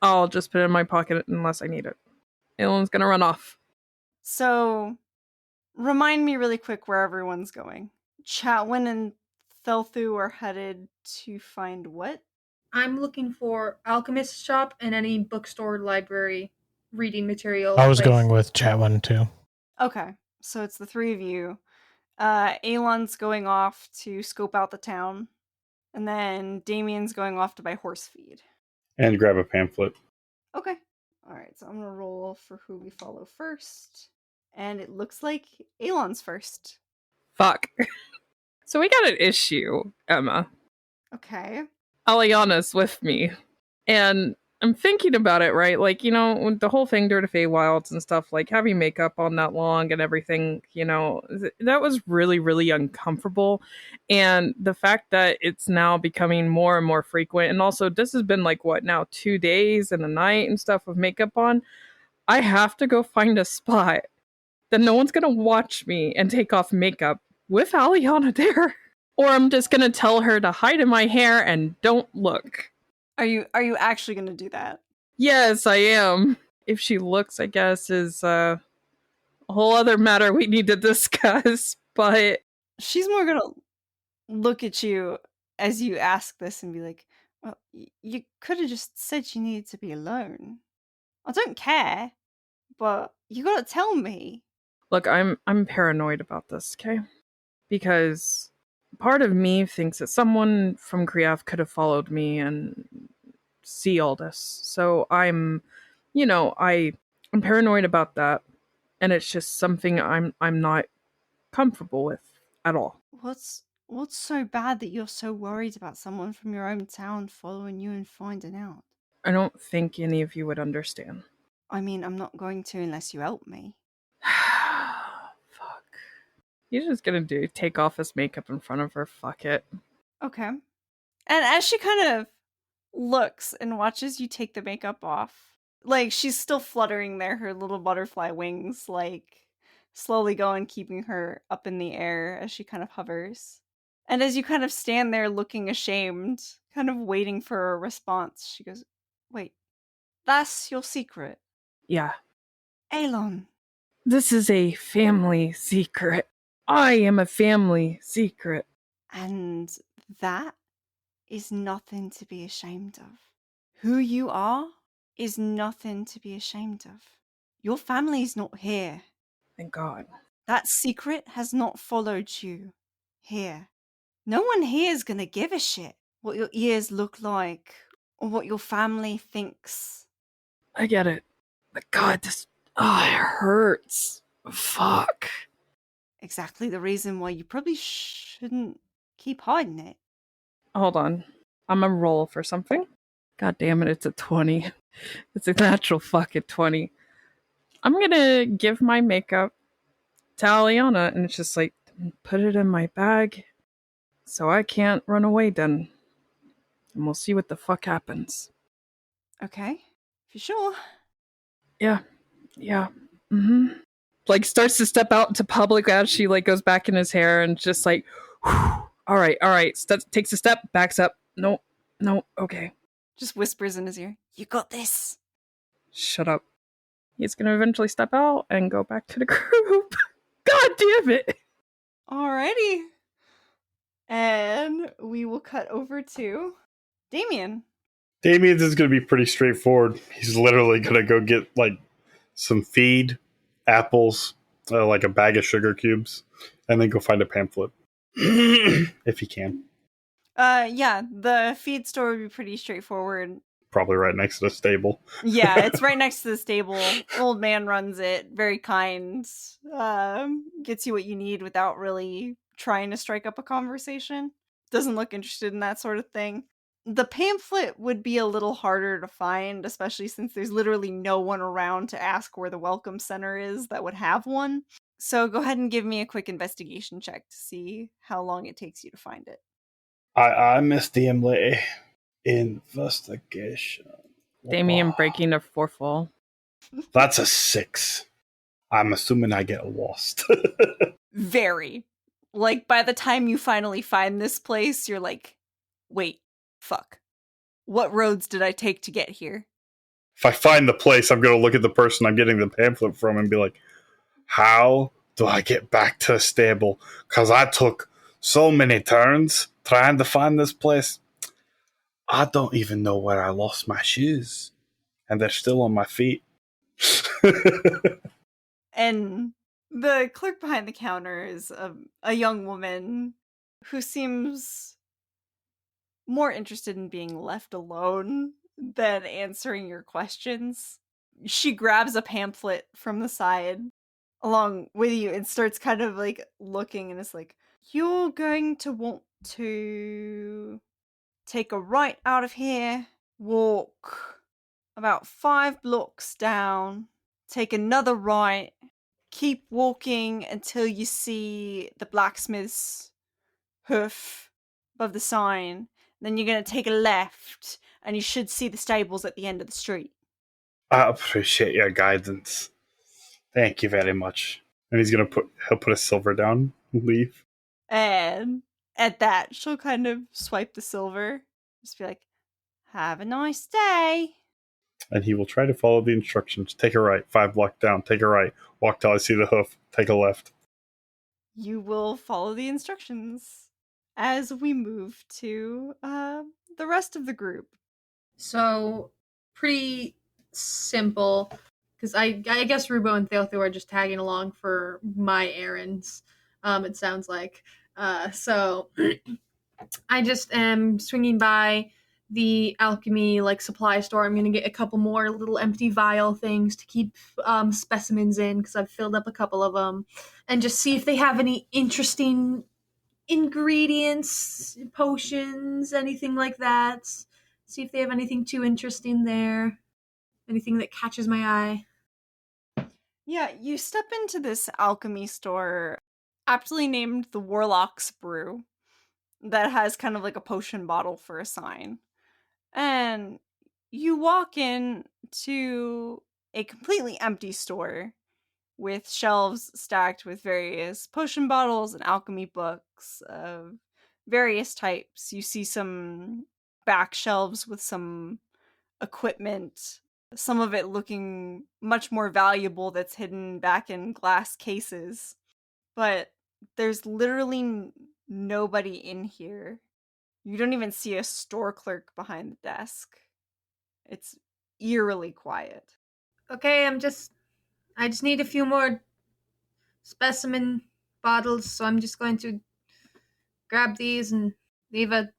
I'll just put it in my pocket unless I need it. Elon's gonna run off. So, remind me really quick where everyone's going. Chatwin and Thelthu are headed to find what? I'm looking for alchemist's shop and any bookstore, library, reading material. I was going with Chatwin too. Okay, so it's the 3 of you. Alon's going off to scope out the town, and then Damien's going off to buy horse feed. And grab a pamphlet. Okay. Alright, so I'm gonna roll for who we follow first. And it looks like Alon's first. Fuck. So we got an issue, Emma. Okay. Aliana's with me. And I'm thinking about it, right? Like, with the whole thing during the Feywilds and stuff, like having makeup on that long and everything, that was really, really uncomfortable. And the fact that it's now becoming more and more frequent, and also this has been like, what now, 2 days and a night and stuff with makeup on, I have to go find a spot that no one's going to watch me and take off makeup with Aliana there. Or I'm just going to tell her to hide in my hair and don't look. Are you actually gonna do that? Yes, I am. If she looks, I guess, is a whole other matter we need to discuss, but She's more gonna look at you as you ask this and be like, well, you could have just said you needed to be alone. I don't care, but you gotta tell me. look, I'm paranoid about this, okay? Because part of me thinks that someone from Kriaf could have followed me and see all this. So I'm paranoid about that, and it's just something I'm not comfortable with at all. What's so bad that you're so worried about someone from your own town following you and finding out? I don't think any of you would understand. I mean, I'm not going to unless you help me. Fuck. He's just gonna take off his makeup in front of her. Fuck it. Okay. And as she kind of looks and watches you take the makeup off, like she's still fluttering there, her little butterfly wings, like slowly going, keeping her up in the air as she kind of hovers. And as you kind of stand there looking ashamed, kind of waiting for a response, she goes, wait, that's your secret? Yeah. Alon. This is a family secret. I am a family secret. And that is nothing to be ashamed of. Who you are is nothing to be ashamed of. Your family's not here. Thank God. That secret has not followed you here. No one here is gonna give a shit what your ears look like or what your family thinks. I get it. But God, this Oh, it hurts. Fuck. Exactly the reason why you probably shouldn't keep hiding it. Hold on. I'm gonna roll for something. God damn it, it's a 20. It's a natural fucking 20. I'm gonna give my makeup to Aliana, and it's just like, put it in my bag so I can't run away then. And we'll see what the fuck happens. Okay, for sure. Yeah. Mm-hmm. Like, starts to step out into public as she, like, goes back in his hair and just like, whew, all right. Takes a step, backs up. No, okay. Just whispers in his ear, "You got this." Shut up. He's gonna eventually step out and go back to the group. God damn it! Alrighty. And we will cut over to Damien. Damien's is going to be pretty straightforward. He's literally going to go get like some feed, apples, like a bag of sugar cubes, and then go find a pamphlet if he can. Yeah, the feed store would be pretty straightforward. Probably right next to the stable. Yeah, it's right next to the stable. Old man runs it. Very kind. Gets you what you need without really trying to strike up a conversation. Doesn't look interested in that sort of thing. The pamphlet would be a little harder to find, especially since there's literally no one around to ask where the welcome center is that would have one. So go ahead and give me a quick investigation check to see how long it takes you to find it. I missed the lady. Investigation. Damien breaking a fourth wall. That's a 6. I'm assuming I get lost. Very. Like, by the time you finally find this place, you're like, wait, fuck. What roads did I take to get here? If I find the place, I'm going to look at the person I'm getting the pamphlet from and be like, how do I get back to the stable? Because I took so many turns trying to find this place. I don't even know where I lost my shoes. And they're still on my feet. And the clerk behind the counter is a young woman who seems more interested in being left alone than answering your questions. She grabs a pamphlet from the side along with you and starts kind of like looking and is like, "You're going to want to take a right out of here, walk about 5 blocks down, take another right, keep walking until you see the blacksmith's hoof above the sign. Then you're going to take a left, and you should see the stables at the end of the street." I appreciate your guidance. Thank you very much. And he'll put a silver down and leave. And at that, she'll kind of swipe the silver. Just be like, "Have a nice day." And he will try to follow the instructions. Take a right, 5 blocks down, take a right, walk till I see the hoof, take a left. You will follow the instructions as we move to the rest of the group. So, pretty simple. Because I guess Rubo and Theotho are just tagging along for my errands, it sounds like. So, I just am swinging by the alchemy supply store. I'm gonna get a couple more little empty vial things to keep specimens in because I've filled up a couple of them, and just see if they have any interesting ingredients, potions, anything like that. See if they have anything too interesting there, anything that catches my eye. Yeah, you step into this alchemy store, aptly named the Warlock's Brew, that has kind of like a potion bottle for a sign. And you walk in to a completely empty store with shelves stacked with various potion bottles and alchemy books of various types. You see some back shelves with some equipment, some of it looking much more valuable that's hidden back in glass cases. But there's literally nobody in here. You don't even see a store clerk behind the desk. It's eerily quiet. Okay, I just need a few more specimen bottles, so I'm just going to grab these and leave a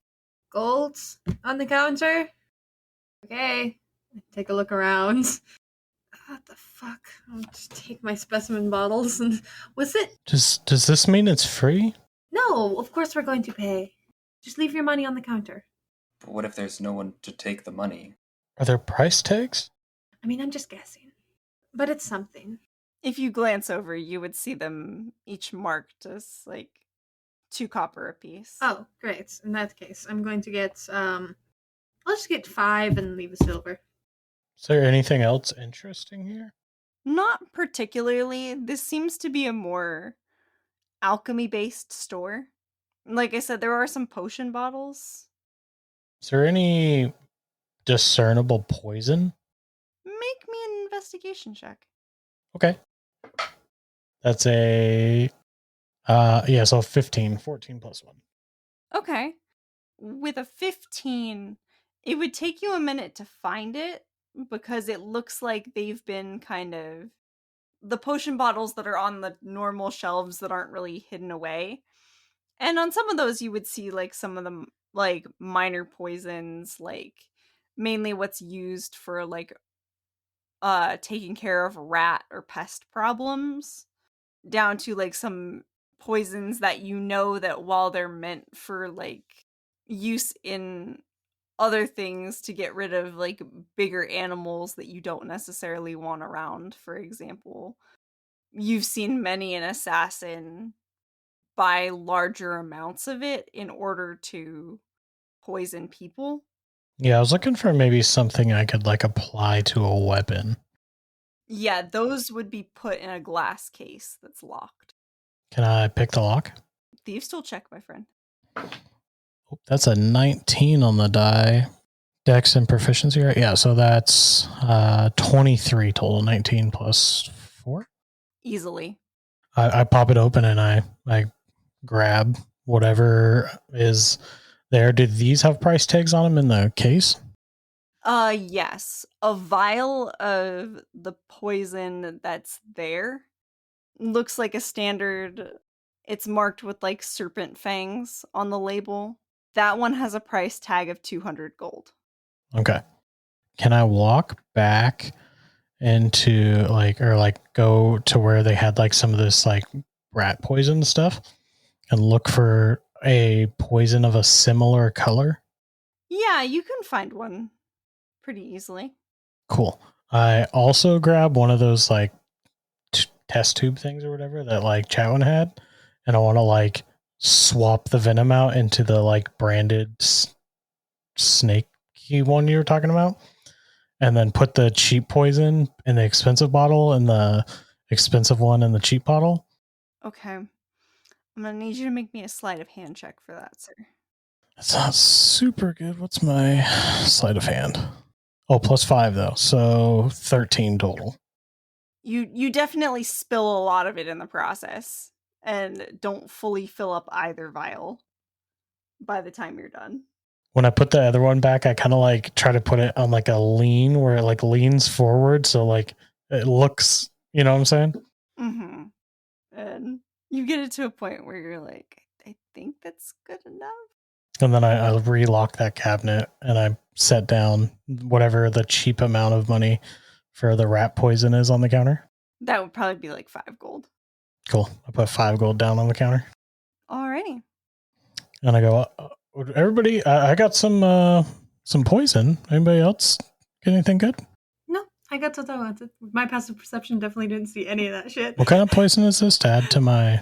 gold on the counter. Okay, take a look around. What the fuck? I'll just take my specimen bottles and was it? Does this mean it's free? No, of course we're going to pay. Just leave your money on the counter. But what if there's no one to take the money? Are there price tags? I mean, I'm just guessing. But it's something. If you glance over, you would see them each marked as like 2 copper apiece. Oh, great. In that case, I'm going to get I'll just get 5 and leave a silver. Is there anything else interesting here? Not particularly. This seems to be a more alchemy-based store. Like I said, there are some potion bottles. Is there any discernible poison? Make me an investigation check. Okay. That's a so 15, 14 plus 1. Okay. With a 15, it would take you a minute to find it because it looks like they've been kind of the potion bottles that are on the normal shelves that aren't really hidden away. And on some of those you would see like some of them like minor poisons, like mainly what's used for like taking care of rat or pest problems, down to like some poisons that you know that while they're meant for like use in other things to get rid of like bigger animals that you don't necessarily want around, for example, you've seen many an assassin buy larger amounts of it in order to poison people. Yeah, I was looking for maybe something I could like apply to a weapon. Yeah, those would be put in a glass case that's locked. Can I pick the lock? Thieves still check, my friend. Oh, that's a 19 on the die. Dex and proficiency, right? Yeah, so that's 23 total, 19 plus 4. Easily. I pop it open and I grab whatever is there. Do these have price tags on them in the case? Yes. A vial of the poison that's there looks like a standard. It's marked with like serpent fangs on the label. That one has a price tag of 200 gold. Okay. Can I walk back into go to where they had like some of this like rat poison stuff and look for a poison of a similar color? Yeah, you can find one pretty easily. Cool. I also grab one of those like test tube things or whatever that like Chatwin had, and I want to like swap the venom out into the like branded snaky one you were talking about, and then put the cheap poison in the expensive bottle and the expensive one in the cheap bottle. Okay. I'm gonna need you to make me a sleight of hand check for that, sir. That's not super good. What's my sleight of hand? Oh, +5 though, so 13 total. You definitely spill a lot of it in the process and don't fully fill up either vial by the time you're done. When I put the other one back, I kind of like try to put it on like a lean where it like leans forward. So like it looks, you know what I'm saying? Mm-hmm. And you get it to a point where you're like, I think that's good enough. And then I relock that cabinet and I set down whatever the cheap amount of money for the rat poison is on the counter. That would probably be like 5 gold. Cool. I put 5 gold down on the counter. Alrighty. And I go, everybody, I got some poison. Anybody else get anything good? No, I got to tell you. My passive perception definitely didn't see any of that shit. What kind of poison is this to add to my...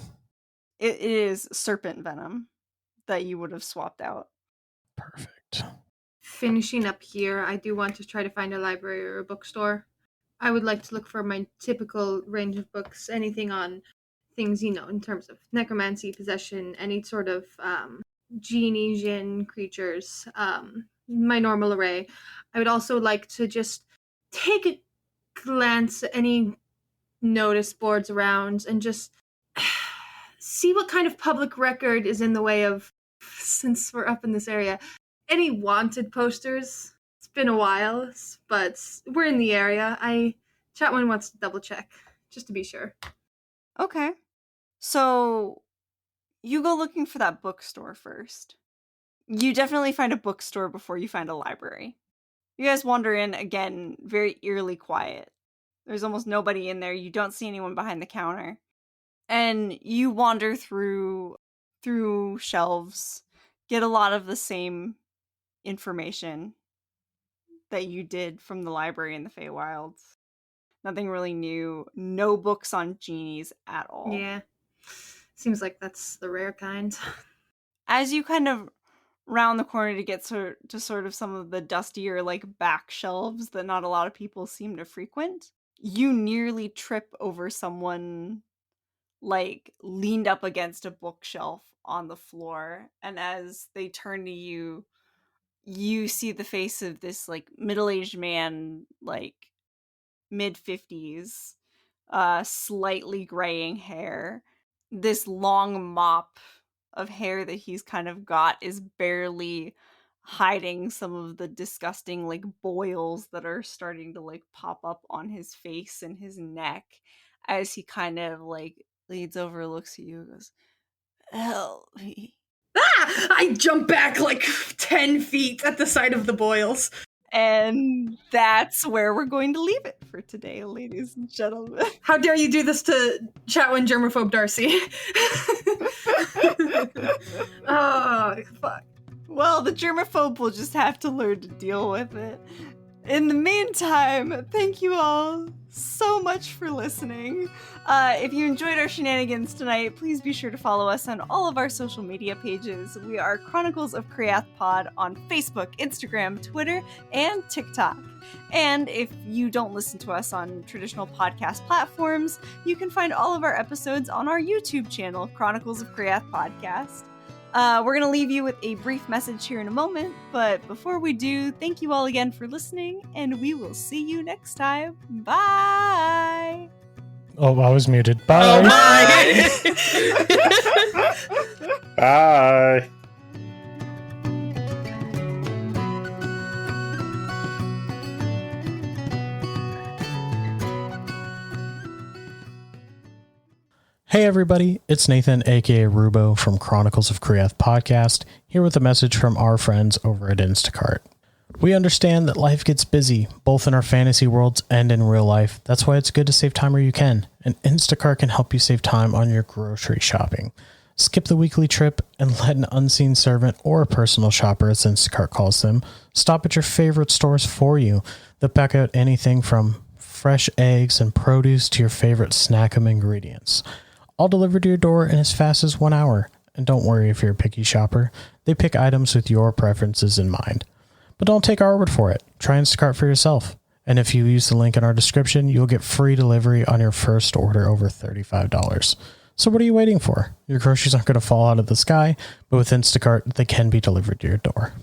It is serpent venom that you would have swapped out. Perfect. Finishing up here, I do want to try to find a library or a bookstore. I would like to look for my typical range of books, anything on things, in terms of necromancy, possession, any sort of genie, djinn, creatures, my normal array. I would also like to just take a glance at any notice boards around and just see what kind of public record is in the way of, since we're up in this area, any wanted posters. It's been a while, but we're in the area. Chatwin wants to double check, just to be sure. Okay. So you go looking for that bookstore first. You definitely find a bookstore before you find a library. You guys wander in, again, very eerily quiet. There's almost nobody in there. You don't see anyone behind the counter. And you wander through shelves, get a lot of the same information that you did from the library in the Feywilds. Nothing really new. No books on genies at all. Yeah. Seems like that's the rare kind. As you kind of round the corner to get to sort of some of the dustier, like, back shelves that not a lot of people seem to frequent, you nearly trip over someone, like, leaned up against a bookshelf on the floor. And as they turn to you, you see the face of this, like, middle-aged man, like, mid-50s, slightly graying hair. This long mop of hair that he's kind of got is barely hiding some of the disgusting, like, boils that are starting to, like, pop up on his face and his neck as he kind of, like, leads over, looks at you, and goes, "Help me." Ah! I jump back like 10 feet at the sight of the boils. And that's where we're going to leave it for today, ladies and gentlemen. How dare you do this to Chatwin germaphobe Darcy? Oh, fuck. Well, the germaphobe will just have to learn to deal with it. In the meantime, thank you all so much for listening. If you enjoyed our shenanigans tonight, please be sure to follow us on all of our social media pages. We are Chronicles of Kriath Pod on Facebook, Instagram, Twitter, and TikTok. And if you don't listen to us on traditional podcast platforms, you can find all of our episodes on our YouTube channel, Chronicles of Kriath Podcast. We're going to leave you with a brief message here in a moment, but before we do, thank you all again for listening, and we will see you next time. Bye! Oh, I was muted. Bye. Bye. Hey everybody, it's Nathan, aka Rubo from Chronicles of Kriath Podcast, here with a message from our friends over at Instacart. We understand that life gets busy, both in our fantasy worlds and in real life. That's why it's good to save time where you can, and Instacart can help you save time on your grocery shopping. Skip the weekly trip and let an unseen servant, or a personal shopper as Instacart calls them, stop at your favorite stores for you. They'll pack out anything from fresh eggs and produce to your favorite snack-em ingredients. All delivered to your door in as fast as 1 hour. And don't worry if you're a picky shopper. They pick items with your preferences in mind. But don't take our word for it. Try Instacart for yourself. And if you use the link in our description, you'll get free delivery on your first order over $35. So what are you waiting for? Your groceries aren't going to fall out of the sky, but with Instacart, they can be delivered to your door.